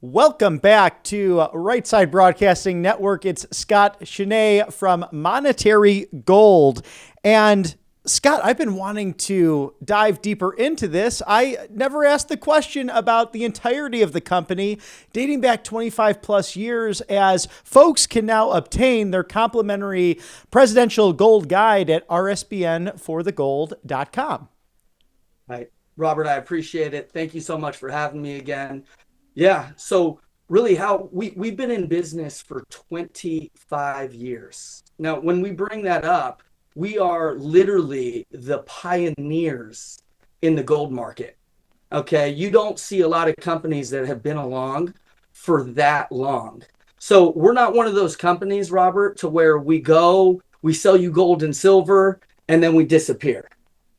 Welcome back to Right Side Broadcasting Network. It's Scott Chené from Monetary Gold. And Scott, I've been wanting to dive deeper into this. I never asked the question about the entirety of the company, dating back 25 plus years, as folks can now obtain their complimentary presidential gold guide at rsbnforthegold.com. Right. Robert, I appreciate it. Thank you so much for having me again. Yeah, so really how we've been in business for 25 years. Now, when we bring that up, we are literally the pioneers in the gold market. Okay, you don't see a lot of companies that have been along for that long. So we're not one of those companies, Robert, to where we sell you gold and silver, and then we disappear.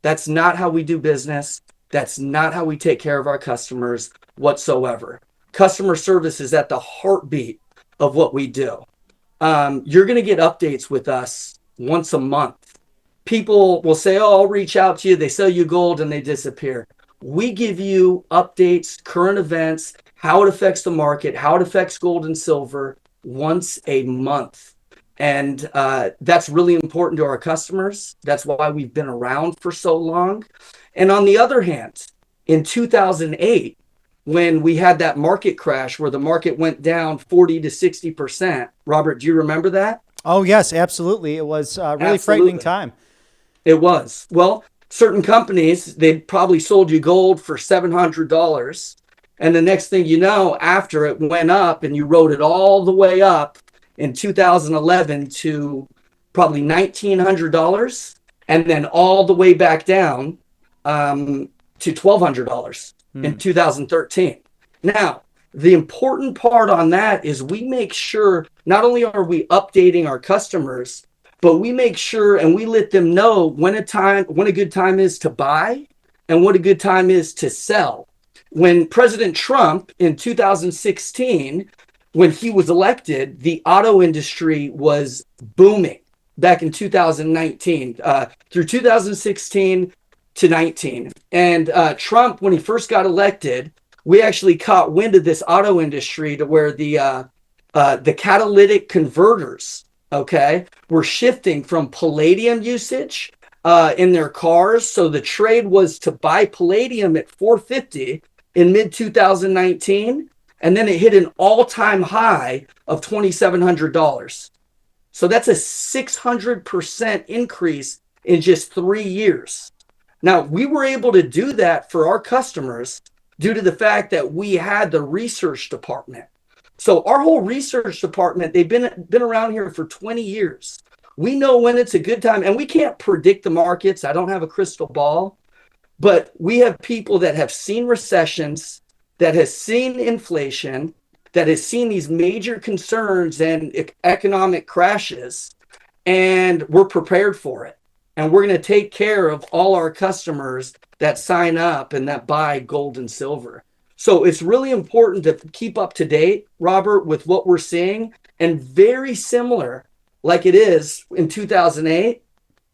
That's not how we do business. That's not how we take care of our customers whatsoever. Customer service is at the heartbeat of what we do. You're going to get updates with us once a month. People will say, oh, I'll reach out to you. They sell you gold and they disappear. We give you updates, current events, how it affects the market, how it affects gold and silver once a month. And that's really important to our customers. That's why we've been around for so long. And on the other hand, in 2008, when we had that market crash where the market went down 40 to 60%, Robert, do you remember that? Oh, yes, absolutely. It was a really frightening time. It was. Well, certain companies, they probably sold you gold for $700. And the next thing you know, after it went up and you rode it all the way up in 2011 to probably $1,900 and then all the way back down to $1,200 in 2013. Now, the important part on that is we make sure not only are we updating our customers, but we make sure and we let them know when a good time is to buy and what a good time is to sell. When President Trump in 2016, when he was elected, the auto industry was booming back in 2019 through 2016 to 19. And Trump, when he first got elected, we actually caught wind of this auto industry to where the catalytic converters, okay, were shifting from palladium usage in their cars. So the trade was to buy palladium at $450 in mid 2019, and then it hit an all-time high of $2,700. So that's a 600% increase in just 3 years. Now, we were able to do that for our customers due to the fact that we had the research department. So our whole research department, they've been around here for 20 years. We know when it's a good time, and we can't predict the markets. I don't have a crystal ball, but we have people that have seen recessions, that has seen inflation, that has seen these major concerns and economic crashes, and we're prepared for it. And we're going to take care of all our customers that sign up and that buy gold and silver. So it's really important to keep up to date, Robert, with what we're seeing. And very similar, like it is in 2008,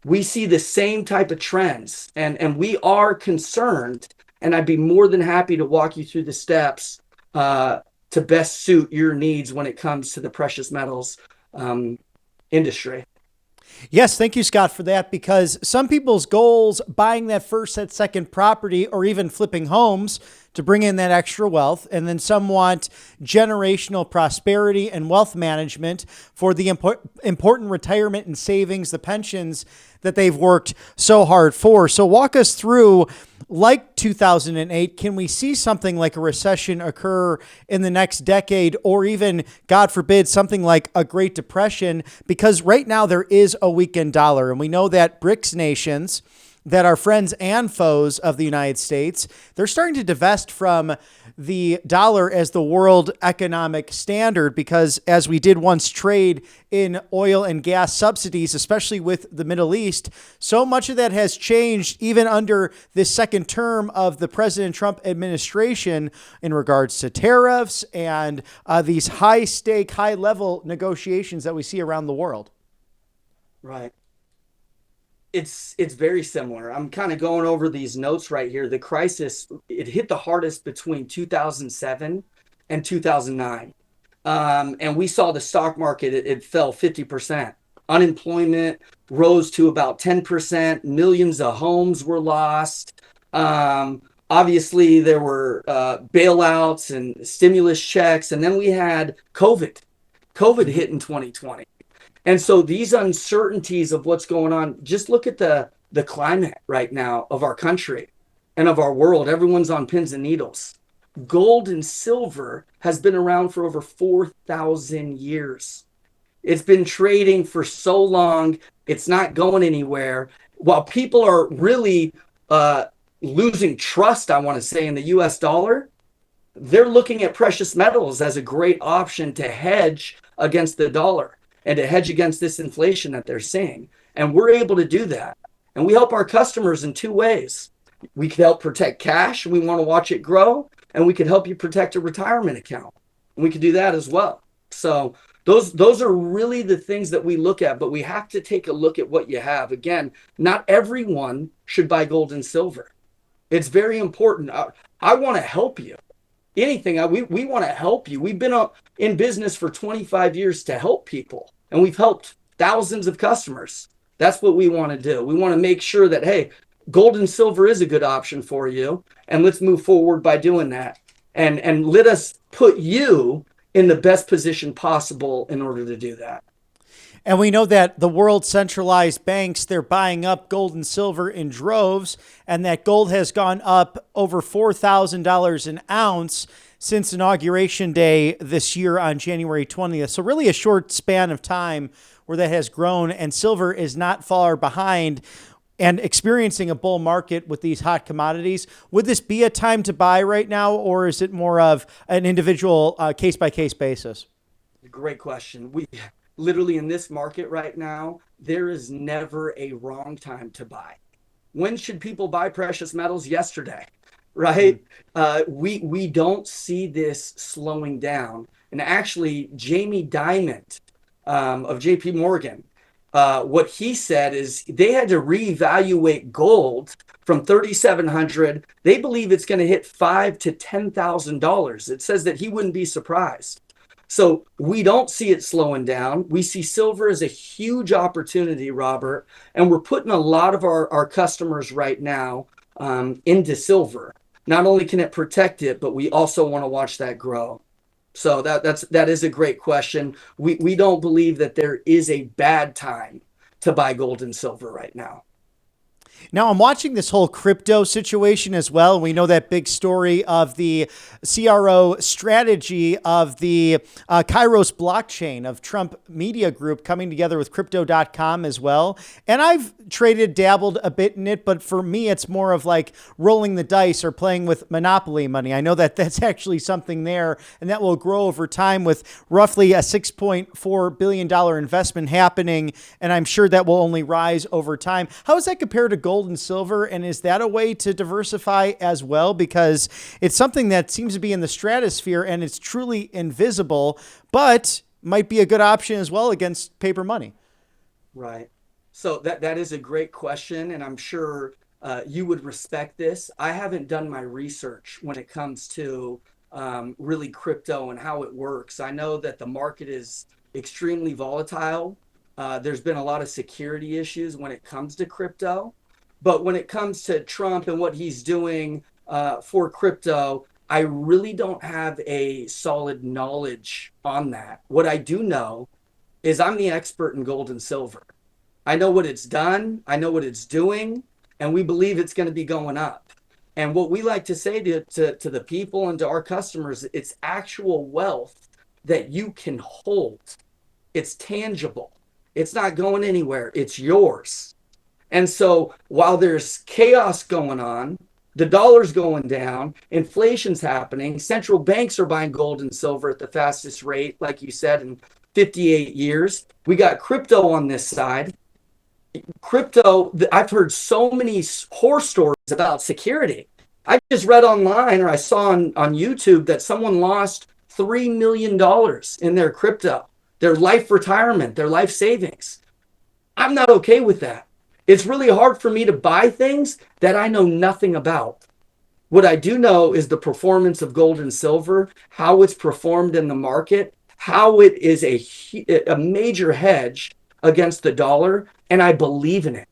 we see the same type of trends. And we are concerned. And I'd be more than happy to walk you through the steps to best suit your needs when it comes to the precious metals industry. Yes, thank you, Scott, for that, because some people's goals, buying that first, that second property, or even flipping homes to bring in that extra wealth. And then some want generational prosperity and wealth management for the important retirement and savings, the pensions that they've worked so hard for. So walk us through, like 2008, can we see something like a recession occur in the next decade, or even, God forbid, something like a Great Depression? Because right now there is a weakened dollar, and we know that BRICS nations that are friends and foes of the United States, they're starting to divest from the dollar as the world economic standard, because as we did once trade in oil and gas subsidies, especially with the Middle East, so much of that has changed even under this second term of the President Trump administration in regards to tariffs and these high stake, high level negotiations that we see around the world. Right. It's very similar. I'm kind of going over these notes right here. The crisis, it hit the hardest between 2007 and 2009. And we saw the stock market, it fell 50%. Unemployment rose to about 10%. Millions of homes were lost. Obviously, there were bailouts and stimulus checks. And then we had COVID. COVID hit in 2020. And so these uncertainties of what's going on, just look at the climate right now of our country and of our world. Everyone's on pins and needles. Gold and silver has been around for over 4,000 years. It's been trading for so long, it's not going anywhere. While people are really losing trust, I want to say, in the US dollar, they're looking at precious metals as a great option to hedge against the dollar and to hedge against this inflation that they're seeing. And we're able to do that. And we help our customers in two ways. We can help protect cash. We want to watch it grow. And we can help you protect a retirement account. And we can do that as well. So those are really the things that we look at. But we have to take a look at what you have. Again, not everyone should buy gold and silver. It's very important. I want to help you. Anything, we want to help you. We've been in business for 25 years to help people. And we've helped thousands of customers. That's what we want to do. We want to make sure that, hey, gold and silver is a good option for you. And let's move forward by doing that. And let us put you in the best position possible in order to do that. And we know that the world centralized banks, they're buying up gold and silver in droves, and that gold has gone up over $4,000 an ounce since Inauguration Day this year on January 20th. So really a short span of time where that has grown, and silver is not far behind and experiencing a bull market with these hot commodities. Would this be a time to buy right now, or is it more of an individual case-by-case basis? Great question. We literally in this market right now, there is never a wrong time to buy. When should people buy precious metals? Yesterday, right? We don't see this slowing down. And actually, Jamie Dimon of JP Morgan, what he said is they had to reevaluate gold from 3,700. They believe it's going to hit $5,000 to $10,000. It says that he wouldn't be surprised. So we don't see it slowing down. We see silver as a huge opportunity, Robert, and we're putting a lot of our customers right now into silver. Not only can it protect it, but we also want to watch that grow. So that is a great question. We don't believe that there is a bad time to buy gold and silver right now. Now, I'm watching this whole crypto situation as well. We know that big story of the CRO strategy of the Kairos blockchain of Trump Media Group coming together with Crypto.com as well. And I've dabbled a bit in it, but for me, it's more of like rolling the dice or playing with Monopoly money. I know that that's actually something there, and that will grow over time with roughly a $6.4 billion investment happening. And I'm sure that will only rise over time. How does that compare to gold and silver? And is that a way to diversify as well? Because it's something that seems to be in the stratosphere and it's truly invisible, but might be a good option as well against paper money. Right. So that is a great question. And I'm sure you would respect this. I haven't done my research when it comes to really crypto and how it works. I know that the market is extremely volatile. There's been a lot of security issues when it comes to crypto. But when it comes to Trump and what he's doing for crypto, I really don't have a solid knowledge on that. What I do know is I'm the expert in gold and silver. I know what it's done. I know what it's doing. And we believe it's going to be going up. And what we like to say to the people and to our customers, it's actual wealth that you can hold. It's tangible. It's not going anywhere. It's yours. And so while there's chaos going on, the dollar's going down, inflation's happening, central banks are buying gold and silver at the fastest rate, like you said, in 58 years. We got crypto on this side. Crypto, I've heard so many horror stories about security. I just read online, or I saw on YouTube, that someone lost $3 million in their crypto, their life retirement, their life savings. I'm not okay with that. It's really hard for me to buy things that I know nothing about. What I do know is the performance of gold and silver, how it's performed in the market, how it is a major hedge against the dollar, and I believe in it.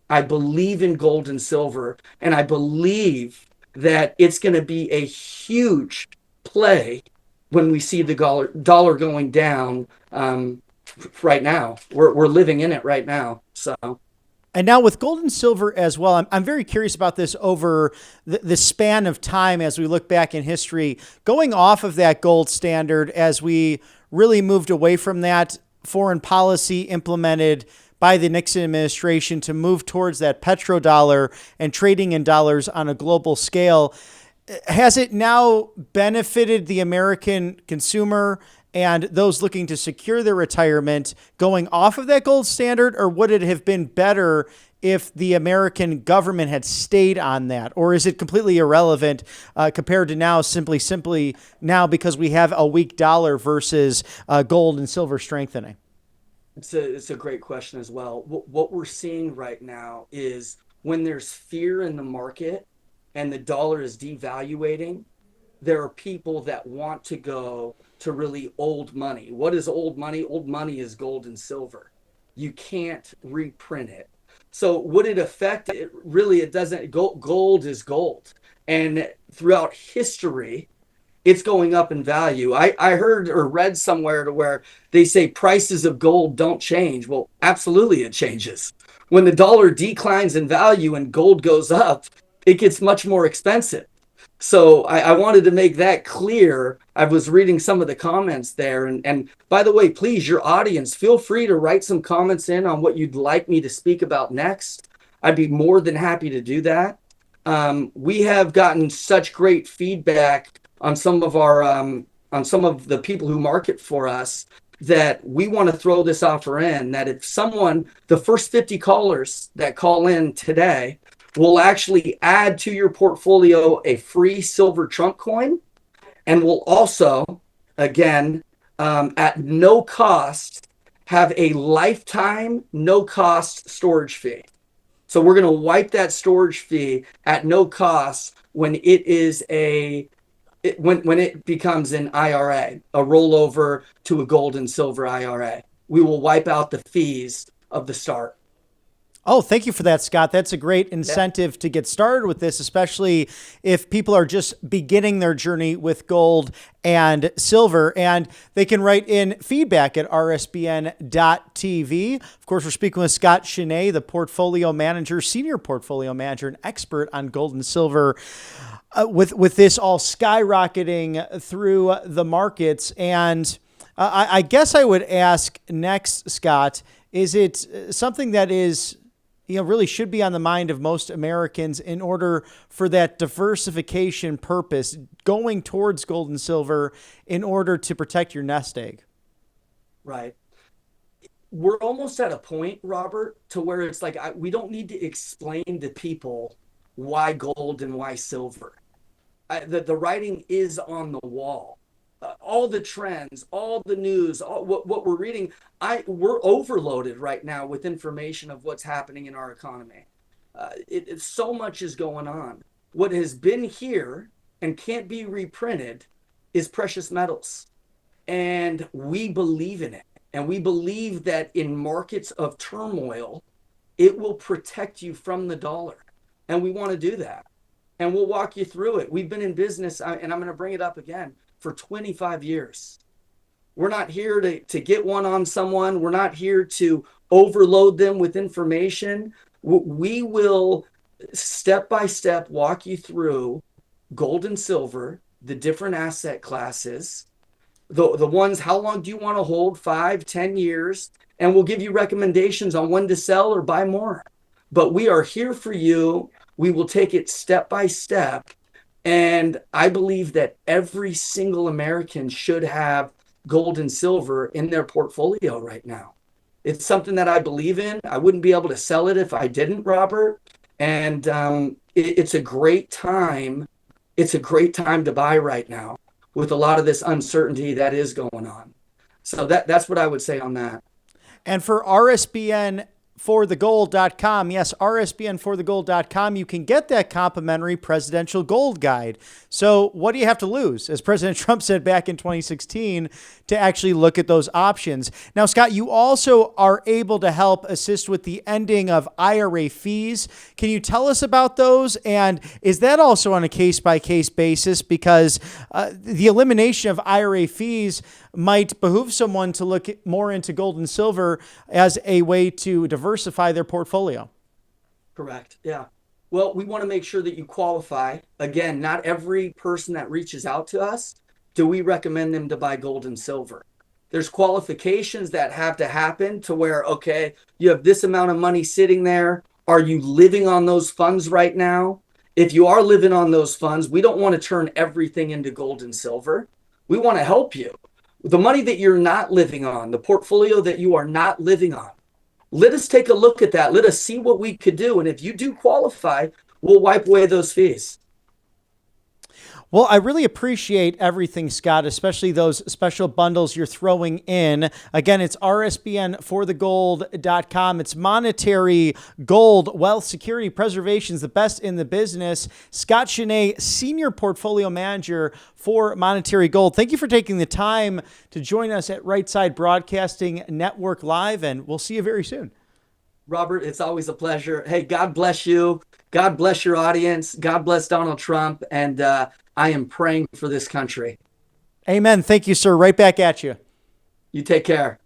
I believe in gold and silver, and I believe that it's going to be a huge play when we see the dollar going down. Right now, we're living in it right now. So. And now with gold and silver as well, I'm very curious about this over the span of time as we look back in history, going off of that gold standard as we really moved away from that foreign policy implemented by the Nixon administration to move towards that petrodollar and trading in dollars on a global scale. Has it now benefited the American consumer and those looking to secure their retirement going off of that gold standard, or would it have been better if the American government had stayed on that? Or is it completely irrelevant compared to now, simply now because we have a weak dollar versus gold and silver strengthening? It's a great question as well. What we're seeing right now is when there's fear in the market and the dollar is devaluating, there are people that want to go to really old money. What is old money? Old money is gold and silver. You can't reprint it. So would it affect it? Really, it doesn't. Gold is gold. And throughout history, it's going up in value. I heard or read somewhere to where they say prices of gold don't change. Well, absolutely it changes. When the dollar declines in value and gold goes up, it gets much more expensive. So I wanted to make that clear. I was reading some of the comments there. And by the way, please, your audience, feel free to write some comments in on what you'd like me to speak about next. I'd be more than happy to do that. We have gotten such great feedback on some of the people who market for us that we want to throw this offer in, that if the first 50 callers that call in today, will actually add to your portfolio a free silver Trump coin, and will also, again, at no cost, have a lifetime no cost storage fee. So we're going to wipe that storage fee at no cost when when it becomes an IRA, a rollover to a gold and silver IRA. We will wipe out the fees of the start. Oh, thank you for that, Scott. That's a great incentive to get started with this, especially if people are just beginning their journey with gold and silver. And they can write in feedback at rsbn.tv. Of course, we're speaking with Scott Chené, the portfolio manager, senior portfolio manager, and expert on gold and silver. With this all skyrocketing through the markets. And I guess I would ask next, Scott, is it something that is really should be on the mind of most Americans in order for that diversification purpose, going towards gold and silver in order to protect your nest egg? Right. We're almost at a point, Robert, to where it's like we don't need to explain to people why gold and why silver. The writing is on the wall. All the trends, all the news, what we're reading, we're overloaded right now with information of what's happening in our economy. So much is going on. What has been here and can't be reprinted is precious metals. And we believe in it. And we believe that in markets of turmoil, it will protect you from the dollar. And we want to do that. And we'll walk you through it. We've been in business, and I'm going to bring it up again, for 25 years. We're not here to get one on someone. We're not here to overload them with information. We will step by step walk you through gold and silver, the different asset classes, the ones, how long do you want to hold, 5, 10 years, and we'll give you recommendations on when to sell or buy more. But we are here for you. We will take it step by step. And I believe that every single American should have gold and silver in their portfolio right now. It's something that I believe in. I wouldn't be able to sell it if I didn't, Robert. And it's a great time. It's a great time to buy right now with a lot of this uncertainty that is going on. So that's what I would say on that. And for RSBN rsbnforthegold.com. Yes, rsbnforthegold.com. You can get that complimentary presidential gold guide. So what do you have to lose, as President Trump said back in 2016, to actually look at those options? Now, Scott, you also are able to help assist with the ending of IRA fees. Can you tell us about those? And is that also on a case-by-case basis? Because the elimination of IRA fees might behoove someone to look more into gold and silver as a way to diversify their portfolio. Correct. Yeah. Well, we want to make sure that you qualify. Again, not every person that reaches out to us do we recommend them to buy gold and silver. There's qualifications that have to happen to where, okay, you have this amount of money sitting there. Are you living on those funds right now? If you are living on those funds, we don't want to turn everything into gold and silver. We want to help you. The money that you're not living on, the portfolio that you are not living on, let us take a look at that. Let us see what we could do. And if you do qualify, we'll wipe away those fees. Well, I really appreciate everything, Scott, especially those special bundles you're throwing in. Again, it's rsbnforthegold.com. It's monetary gold, wealth, security, preservations, the best in the business. Scott Chené, Senior Portfolio Manager for Monetary Gold. Thank you for taking the time to join us at Right Side Broadcasting Network Live, and we'll see you very soon. Robert, it's always a pleasure. Hey, God bless you. God bless your audience. God bless Donald Trump. And I am praying for this country. Amen. Thank you, sir. Right back at you. You take care.